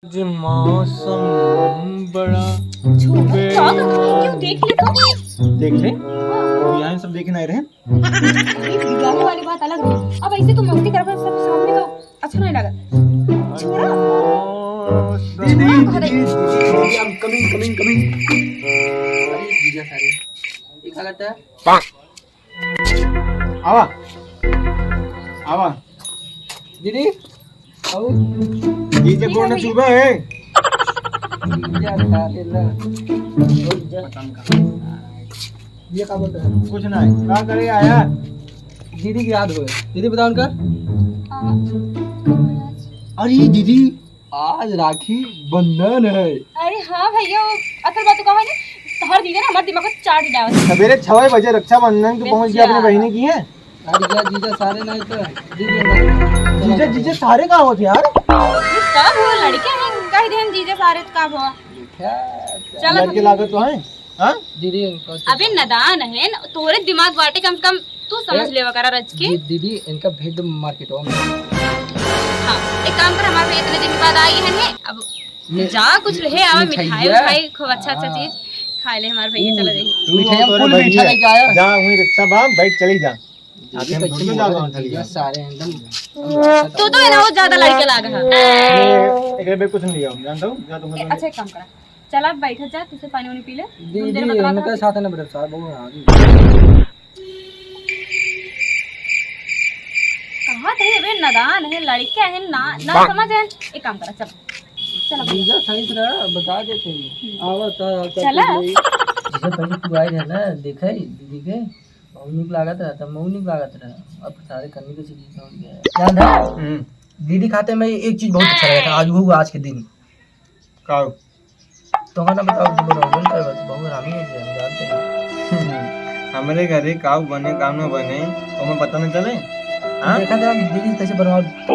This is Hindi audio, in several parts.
जो मौसम बड़ा क्यों देख ले तो देख ले और यहाँ सब देखने आए रहे बिगाड़ने वाली बात अलग है। अब ऐसे तो मस्ती कर सब सामने तो अच्छा नहीं लगा। छोड़ा I'm coming. अरे जीजा सारे ये क्या करता है? आवा आवा दीदी आओ डीजे कौन है सुबह है जीजा सारे ला ये क्या बोलता है? कुछ ना है क्या करे आया दीदी की याद हो दीदी बताओ उनका। अरे दीदी आज राखी बंधन है। अरे हाँ भैया वो असल बात तो कहा है ना हर दीदी ना हमारे दिमाग को चाट डाल। सवेरे 6 बजे रक्षाबंधन को पहुंच गया अपने बहनी की है। अरे जीजा सारे नहीं तो जीजे सारे कहाँ होते यार कब हुआ लड़के हैं कह दे जीजे सारे कब हुआ चलो लड़के लागत तो है हाँ दीदी अबे नदान है तोरे दिमाग बाटे कम से कम तू समझ लेवा करा रच के। दीदी इनका भेद मार्केट में। हाँ एक काम कर हमारे इतने दिन के बाद आई है अब जा कुछ ले आवा मिठाई खूब अच्छा चीज खा ले हमारे भैया चला जाइए। तू मिठाई और फुल भैया मीठा लेके आया। जा वहीं रिक्शा बाम बैठ चली जा सारे एकदम तू तो इतना ज्यादा लड़के लागा है। एक बे कुछ नहीं लिया जानता हूँ जा तुम अच्छा एक काम करा चल आप बैठ जा तुझसे पानी वानी पी ले दीदी उनका साथ है ना बड़े साहब बहुत कहाँ थे अबे नदान है लड़के हैं ना समझ है। एक काम करा चल चल जीजा सही तरह बता देते आवता चला जैसे पहले तू आई है ना देखा दीदी के बहुत निक लागत रहा तब बहुत निक लागत रहा अब सारे करने की चीज हो गया याद है दीदी खाते में एक चीज बहुत अच्छा लगा था आज वो आज के दिन का तो ना बताओ बोल कर बहुत हरामी है हम जानते हैं हमारे घरे काव बने काम न बने तो हमें पता नहीं चले हाँ देखा था दीदी कैसे बनवा तो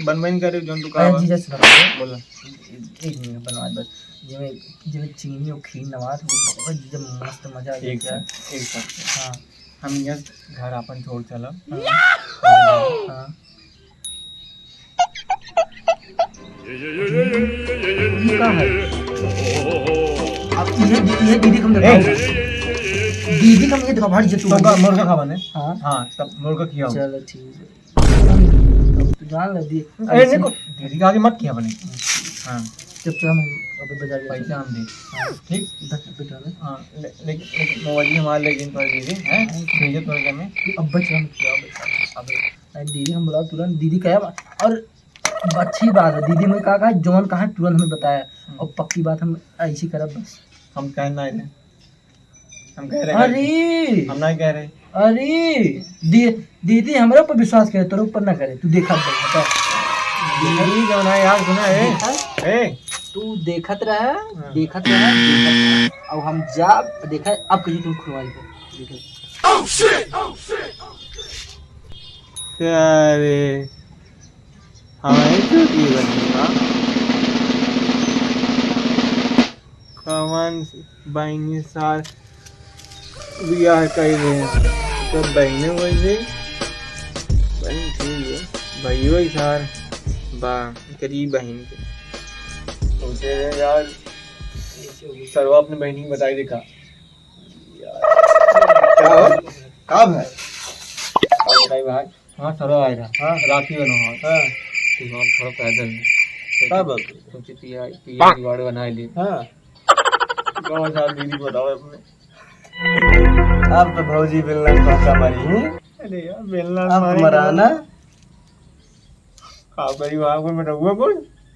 बनवाइन करे जोन तू का जीजा सुना बोला एक मिनट बनवा बस जिਵੇਂ चीनी और खीर नवाज वो बहुत जीजा मस्त मजा आ गया एक साथ हाँ हम यहाँ घर अपन छोड़ चला हाँ ये क्या है अब ये दीदी कम दीदी कम ये देखो भाई जे तू मुर्गा खा बने हाँ हाँ तब मुर्गा किया चलो ठीक है अब तू जान ले दी अरे देखो दीदी का आगे मत किया बने हाँ जब तक हम अबे बाजार पैसा हम दे ठीक दस बेटा ने हाँ लेकिन मोबाइल हमारे लेकिन पर दीदी हैं भेजे तो में अब बच्चा हम क्या अब दीदी हम बुलाओ तुरंत दीदी कहा और अच्छी बात है दीदी ने कहा जौन कहा तुरंत हमें बताया और पक्की बात हम ऐसी करब बस हम कहना है हम कह रहे अरे हम नहीं कह रहे अरे दीदी हमारे ऊपर विश्वास करे तेरे ऊपर ना करे तू देखा बता दीदी जो ना यार सुना है ए तू देखत रहा अब हम जा देखा अब कहीं तुम खुलवाई को अरे हमारी चोटी बनेगा कमान बहनी सार बियाह कर रहे हैं तो बहने वैसे बहन ठीक है भाई वही सार बा करीब बहन के सोचे यार सरवा अपने बहनी की बताई देखा क्या भाई बताई भाई हाँ सरवा आएगा हाँ राखी बनो हाँ ठीक है थोड़ा पैदल तब सोची पिया जुगाड़ बना ली हाँ कौन सा दीदी बताओ अपने अब तो भौजी बेलना पासा मारी अरे यार बेलना अब मराना हाँ भाई वहाँ कोई मैं रहुआ कौन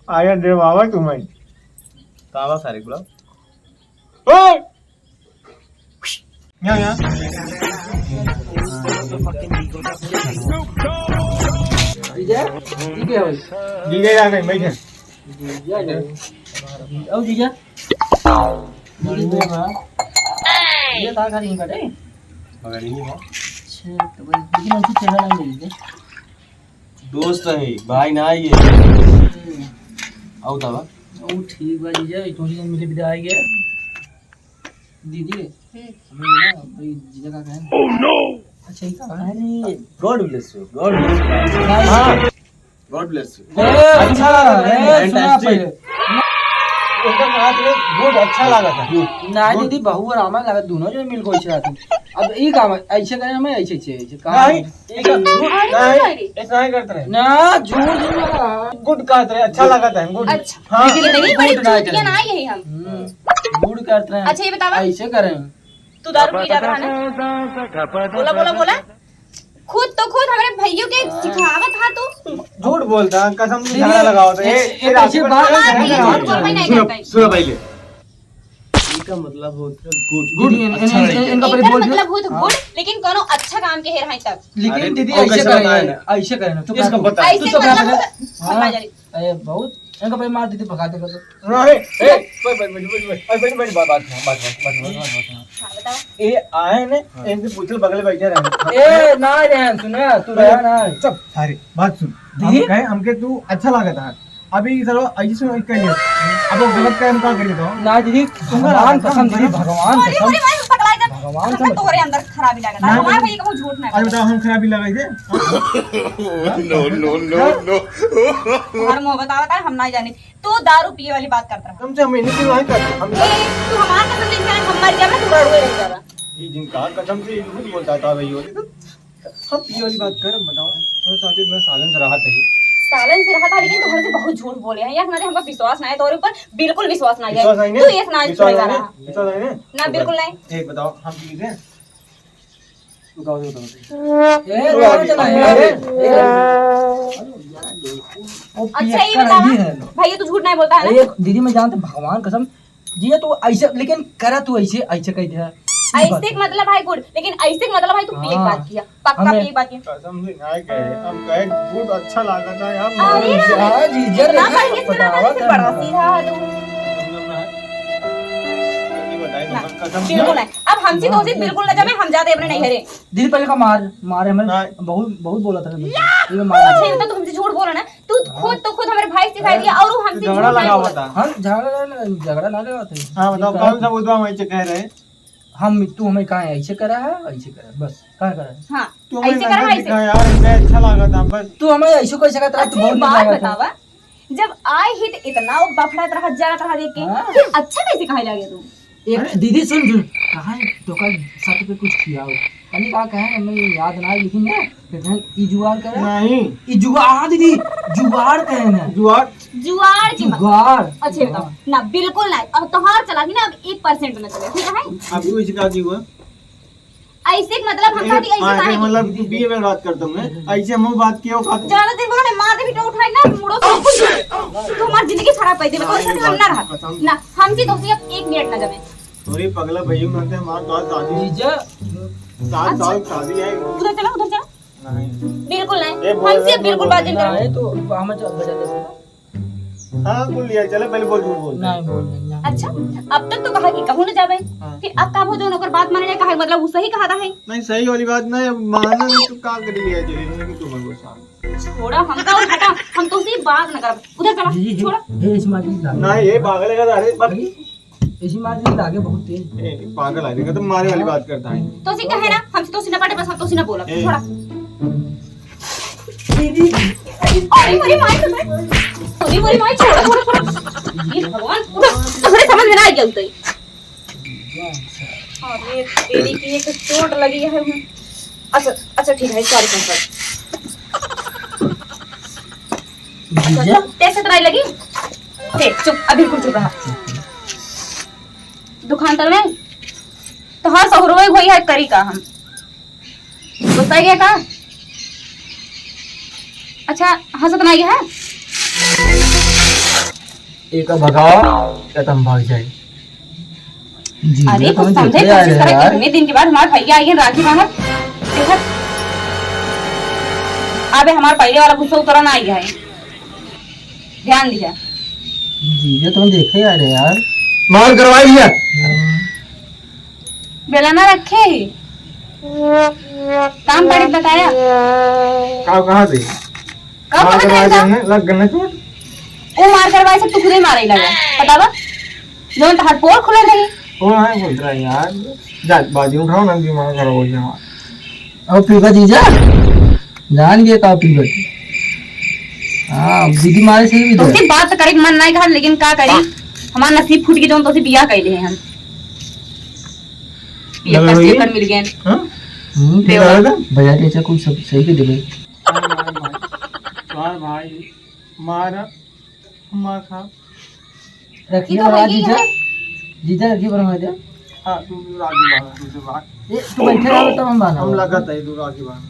आया दे बाबा तुम्हें कावा सारे गुलाब ओए यहाँ ठीक है जीजा आ गए बैठे अब जीजा ये कहाँ खड़ी है मगर नहीं है अच्छा तो भाई लेकिन उनकी चेहरा नहीं मिली दोस्त है भाई ना ये आओ तब ओ ठीक बा जीजा इतनी दिन मिले विदा आई गया दीदी हमें ना भाई जीजा का कहे ओह नो अच्छा ये कहाँ है गॉड ब्लेस यू हाँ गॉड ब्लेस यू। अच्छा सुना पहले एकदम हाथ में गुड अच्छा लगा था। ना दीदी बहू और आमा लगा दोनों जो मिल को इच्छा थी। अब ये काम ऐसे करे हमें ऐसे कहा नहीं ऐसा नहीं करते रहे ना झूठ गुड कहते रहे अच्छा लगा था गुड। अच्छा हाँ ये नहीं बड़ी चूतिया ना यही हम। गुड करते हैं। अच्छा ये बतावा ऐसे करें तू दारू पी जाता है ना? बोला बोला बोला खुद हमारे भैया के सिखावत था तू। झूठ बोलता कसम से झगड़ा लगाओ तो ये राशि पर सुनो पहले इसका मतलब होता है गुड इनका पहले इनका बोल दे। मतलब हो तो गुड लेकिन कोनो अच्छा काम के हेर है तब। लेकिन दीदी वो ऐसे कैसे करें बताया ना? ऐसे करें तो इसको बता ऐसे तो क्या मतलब करे? भगा जा रही। अरे बहुत इनका पहले मार दीदी भगा देगा तो नहीं ए बात हाँ बताओ ये आए ने इनसे पूछल बगल बैठे रहे ए ना रहन सुना तू रहा ना चुप सारी बात सुन हम दीदी? कहे हमके तू अच्छा लगा था अभी सर ऐसे सुन कह लिया अब वो गलत काम का करिए तो ना दीदी भगवान कसम दीदी भगवान अरे कसम अरे भाई पकड़ा जा भगवान मतलब तोरे अंदर खराबी लगा था हमारे भैया को झूठ ना आज बताओ हम खराबी लगाई थे तुम्हारा मोहब्बत आवता है हम ना जाने तू दारू पिए वाली बात करता रहा। हमसे हम इन्हीं की नहीं करते हम ए तू हमारा कसम से हम मर जाए ना तू रड़वे रह जाएगा। ये जिनका कसम से झूठ बोलता था भाई वाली तो हम ये वाली बात कर बताओ तो साथी मैं सालन से रहा था सालन से रहा था लेकिन तू घर से बहुत झूठ बोले हैं यार हमारे हमका विश्वास ना है तोरे ऊपर बिल्कुल विश्वास ना है विश्वास नहीं तू ये सुना छोड़ेगा ना विश्वास नहीं ना बिल्कुल नहीं। एक बताओ हम प्लीज हैं तू गाओ बताओ ए रोड चला ए अच्छा ये बता भैया तू झूठ नहीं बोलता है ना? एक दीदी मैं जानता भगवान कसम जी तू ऐसे लेकिन करा तू ऐसे ऐसे कह दिया ऐसे मतलब भाई गुड लेकिन ऐसे मतलब भाई तू पी एक हाँ। बात किया पक्का हमें- पी एक बात किया। कसम से नहीं कह रहे हम कहे गुड अच्छा लगा था यार अरे यार जीजा ना करेंगे तो ना करेंगे बड़ा सीधा है तू। ना, बिल्कुल नहीं अब हमसे तो बिल्कुल ना जाए हम जाते अपने नहीं हरे। दीदी पहले का मारे हमें नहीं। बहुत बहुत बोला था ये अच्छा ये बता तू हमसे झूठ बोला ना तू खुद हमारे भाई सिखाई दिया और वो हमसे झूठ झगड़ा नहीं लगा हुआ बोला। था हम झगड़ा ना लगा थे हाँ बताओ कौन सा मुद्दा हम ऐसे कह रहे हैं हम तू हमें कहा है ऐसे करा है ऐसे करा है, बस कहा करा है हाँ तू हमें ऐसे करा लगा ऐसे दिखा यार हमें अच्छा लगा था बस तू हमें ऐसे कैसे करा तू अच्छा बहुत एक नहीं बात लगा था बतावा जब आए ही तो इतना वो बफड़त रहा जागत रहा देख के हाँ। फिर अच्छा कैसे कहे लगे तू। एक दीदी सुन कहा तो का साथ पे कुछ किया हो कहीं का कहे हमें याद ना है लेकिन ना कहते ई जुगाड़ करे नहीं ई जुगाड़ दीदी जुगाड़ कहे ना जुआर जुआर की मत जुगाड़ अच्छे बताओ ना बिल्कुल नहीं अब तोहार चला भी ना अब 1% में चले ठीक है अभी वो इसका की हुआ ऐसे एक मतलब हम कहती ऐसे आगे कहानी मतलब बीए में बात करता हूँ मैं ऐसे हम बात किया खाते ज्यादा दिन बोलो ने मार दे भी उठाई ना मुड़ो से तो हमारी जिंदगी खराब कर दे तो साथ हम ना रहा ना हमसे तो सिर्फ 1 मिनट ना जमे थोड़ी पगला भैया कहते हैं हमारे पास शादी जीजा 7 साल शादी है उधर चलो नहीं बिल्कुल ये नहीं बोल हमसे रहे बिल्कुल बोल बात नहीं करो। नहीं तो हमें बजा दे हाँ बोल लिया चले पहले बोल झूठ बोल नहीं बोल नहीं अच्छा अब तक तो कहा कि कहूं न जावे हाँ। फिर अब का जो नौकर बात माने कहा मतलब वो सही कहा था है नहीं सही वाली बात नहीं माना नहीं तो का कर लिया चले कि तुम को साथ छोड़ा हम का हटा हम तो उसी बात न कर उधर चला जी छोड़ा हे इस मार दी नहीं ये पागल है अरे बाकी इसी मार दी लागे बहुत तेज ए, पागल है देखा तो मारे वाली बात करता है तो सी कहे ना हमसे तो सीना पाटे बस हम तो सीना बोला ए। छोड़ा दीदी अरे मेरी माई तो अरे मेरी माई छोड़ा छोड़ा छोड़ा ये भगवान तुम्हारे समझ में ना आ गया उतई अरे तेरी की एक चोट लगी है अच्छा अच्छा ठीक है सॉरी जीजा कैसे तराई लगी देख चुप अभी बिल्कुल चुप रहा दुकान तर में तो हाँ सौ रुपये हुई है करी का हम गुस्सा गया का अच्छा हंसत ना गया है एक भगाओ या तुम भाग जाए अरे कुछ समझे कोशिश करे कितने दिन के बाद हमारे भैया आई है राखी बांधर देखा अबे हमारे पहले वाला गुस्सा उतरा ना आई है ध्यान दिया जीजा तुम देखे आ रहे यार मार करवाई लिया बेला ना रखे ही काम पड़ी बताया कहाँ से कब मार पता करवाई था लग गए चोट वो मार करवाए सब तू खुद ही मारे लगा पता बा जो तो हाथ पोर खुले नहीं वो है बोल रहा है यार जा बाजी उठाओ ना दिमाग खराब हो जाए हमारा अब पीगा जीजा जान गए का पीगा हाँ दीदी मारे से भी तो बात करे मन नहीं कहा, लेकिन का करी हमारा नसीब फूट के जो तो बियाह कैले हैं हम कर मिल गए। भैया के अच्छा कुछ सब सही के देबे। भाई मारा मार खा रखिए बना जीजा, जीजा रखिए बना दे। हां तू रागी बांध, तू बात ये तू बैठे रहो तब हम बांधा, हम लगत है तू रागी बांध।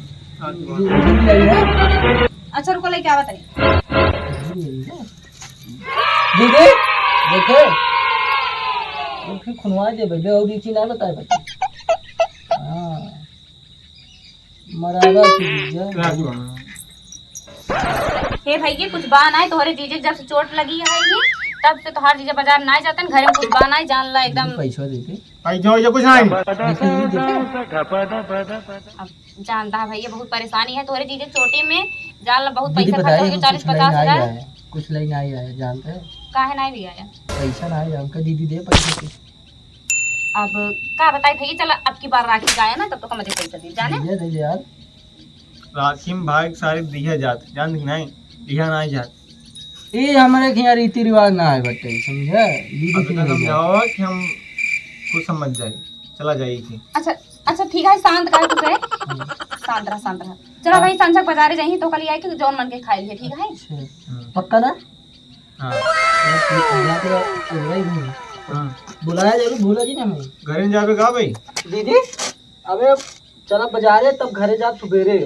अच्छा रुको ले क्या बात है दीदी देखे फिर खुनवा दे बे और नीचे ना बताए बच्चे। हां मरावा जीजा रागी बांध। हे भैया कुछ बान आए तोहरे जीजे जब से चोट लगी है ये तब से तोहार जीजा बाजार ना जातन, घरे में कुछ बान आए जान ला एकदम पैसा देके पैसा ये कुछ नहीं अब जानता है भैया बहुत परेशानी है तोहरे जीजे चोटी में जान ला बहुत दीदी पैसा खर्च हो बताइए गया 40-50 हजार। कुछ नहीं आया है जानते हैं, काहे नहीं भी आया पैसा ना आया हमका दीदी दे पैसा कुछ। अब का बताई भैया चल अब की बार राखी गाया ना तब तो कम पैसा दी जाने दे दे यार राखी में भाई सारे दिया जात जान नहीं दिया नहीं जात। ये हमारे के यहाँ रीति रिवाज ना है बटे समझे दीदी अब की तो नहीं समझाओ कि हम कुछ समझ जाए चला जाएगी। अच्छा अच्छा ठीक है शांत कर तुझे शांत रहा चलो भाई संजक बाजारे जाइए तो कल आई कि जौन मन के खाई है ठीक है। अच्छा पक्का ना? हां बुलाया जरूर भूला जी ना मैं घर में जाके कहा भाई दीदी अबे चला बाजारे तब घरे जा सुबेरे।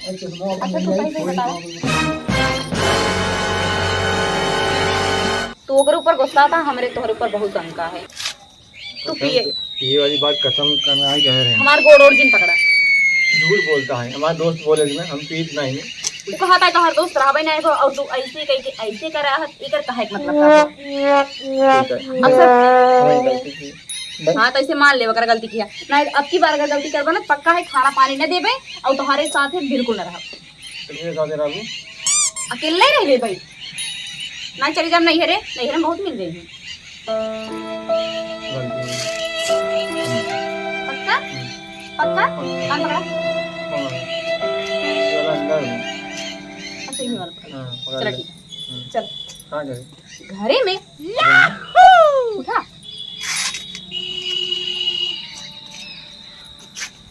अच्छा तो भाई बताओ तो ओकर ऊपर गुस्सा था हमरे तोहरे ऊपर बहुत अंका है तू पिए ये वाली बात कसम करना ही कह रहे हैं। हमार गोड़ और जिन पकड़ा झूठ बोलता है हमारा दोस्त बोले कि हम पीत नहीं है तू कहा था तोहर दोस्त रहबे नहीं और तू ऐसे कह के ऐसे करा है एकर काहे के मतलब का हाँ तो ऐसे मान ले अगर गलती किया नहीं अब की बार अगर गलती करबा ना पक्का है खाना पानी न देबे और तुम्हारे साथ है बिल्कुल न रह अकेले ही रह भाई ना चली जाम नहीं हरे में बहुत मिल गई है पक्का पक्का कान पकड़ा अच्छा ये वाला पकड़ा चल ठीक है चल घरे में उठा